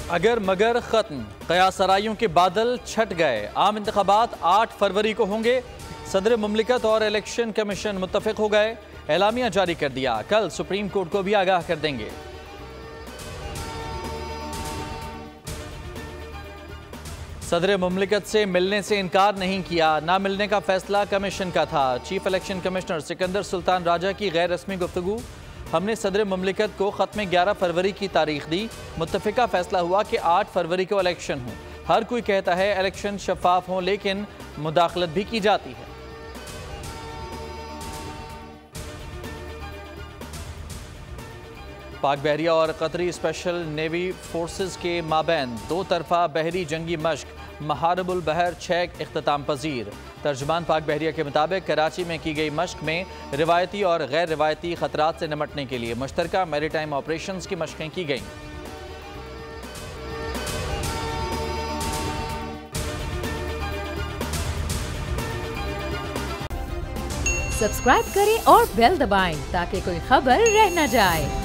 अगर मगर खत्म, क़यासराइयों के बादल छट गए। आम इंतखाबात 8 फरवरी को होंगे। सदर मुमलिकत और इलेक्शन कमीशन मुत्तफिक हो गए, एलामिया जारी कर दिया। कल सुप्रीम कोर्ट को भी आगाह कर देंगे। सदर मुमलिकत से मिलने से इनकार नहीं किया, ना मिलने का फैसला कमीशन का था। Chief election commissioner Sikandar Sultan Raja की गैर रस्मी गुफ्तगू। हमने सदर मुमलिकत को ख़त्म 11 फरवरी की तारीख दी। मुत्तफ़िका फैसला हुआ कि 8 फरवरी को इलेक्शन हो। हर कोई कहता है इलेक्शन शफाफ हों, लेकिन मुदाखलत भी की जाती है। पाक बहरिया और कतरी स्पेशल नेवी फोर्सेस के माबैन 2 तरफा बहरी जंगी मश्क महारबुल बहर 6 इख्तिताम पजीर। तर्जमान पाक बहरिया के मुताबिक कराची में की गई मश्क में रिवायती और गैर रिवायती खतरात से निपटने के लिए मुश्तरका मैरीटाइम ऑपरेशंस की मश्कें की गईं। सब्सक्राइब करें और बेल दबाएं ताकि कोई खबर रह न जाए।